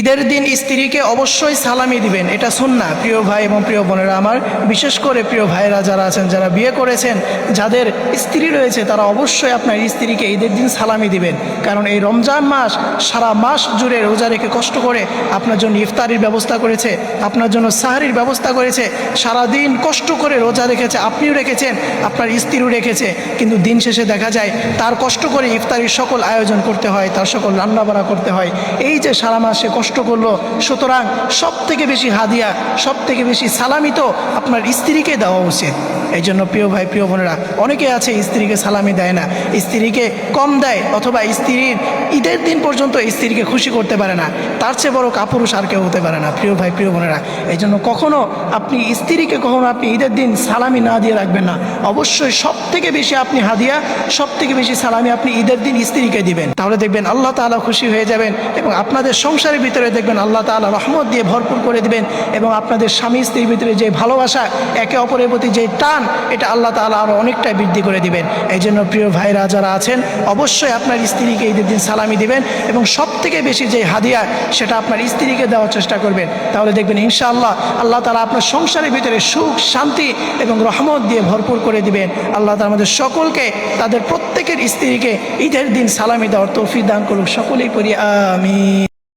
ঈদের দিন স্ত্রীকে অবশ্যই সালামি দিবেন, এটা সুন্নাহ। প্রিয় ভাই এবং প্রিয় বোনেরা আমার, বিশেষ করে প্রিয় ভাইরা যারা আছেন, যারা বিয়ে করেছেন, যাদের স্ত্রী রয়েছে, তারা অবশ্যই আপনার স্ত্রীকে ঈদের দিন সালামি দিবেন। কারণ এই রমজান মাস সারা মাস জুড়ে রোজা রেখে কষ্ট করে আপনার জন্য ইফতারির ব্যবস্থা করেছে, আপনার জন্য সাহরির ব্যবস্থা করেছে, সারাদিন কষ্ট করে রোজা রেখেছে, আপনিও রেখেছেন, আপনার স্ত্রীও রেখেছে। কিন্তু দিন শেষে দেখা যায় তার কষ্ট করে ইফতারির সকল আয়োজন করতে হয়, তার সকল রান্নাবাড়া করতে হয়। এই যে সারা মাসে কষ্ট করলো, সুতরাং সব থেকে বেশি হাদিয়া, সব থেকে বেশি সালামি তো আপনার স্ত্রীকে দেওয়া উচিত। এই জন্য প্রিয় ভাই প্রিয় বোনেরা, অনেকে আছে স্ত্রীকে সালামি দেয় না, স্ত্রীকে কম দেয়, অথবা স্ত্রীর ঈদের দিন পর্যন্ত স্ত্রীকে খুশি করতে পারে না। তার চেয়ে বড় কাপুরুষ আর কেউ হতে পারে না প্রিয় ভাই প্রিয় বোনেরা। এই জন্য কখনও আপনি স্ত্রীকে কখনো আপনি ঈদের দিন সালামি না দিয়ে রাখবেন না। অবশ্যই সব থেকে বেশি আপনি হাদিয়া, সব থেকে বেশি সালামি আপনি ঈদের দিন স্ত্রীকে দিবেন। তাহলে দেখবেন আল্লাহ তাআলা খুশি হয়ে যাবেন, এবং আপনাদের সংসারের ভিতরে দেখবেন আল্লাহ তাআলা রহমত দিয়ে ভরপুর করে দিবেন, এবং আপনাদের স্বামী স্ত্রীর ভিতরে যে ভালোবাসা, একে অপরের প্রতি যে টান, এটা আল্লাহ তাআলা আরও অনেকটাই বৃদ্ধি করে দিবেন। এই জন্য প্রিয় ভাইরা যারা আছেন, অবশ্যই আপনার স্ত্রীকে ঈদের দিন সালামি দিবেন, এবং সব থেকে বেশি যে হাদিয়া, সেটা আপনার স্ত্রীকে দেওয়ার চেষ্টা করবেন। তাহলে দেখবেন ইনশাআল্লাহ আল্লাহ তাআলা আপনার সংসারের ভিতরে সুখ, শান্তি এবং রহমত দিয়ে ভরপুর করে দিবেন। আল্লাহ তাআলা আমাদের সকলকে, তাদের প্রত্যেকের স্ত্রীকে ঈদের দিন সালামি দেওয়ার তৌফিক দান করুক। সকলেই পড়ি আমিন।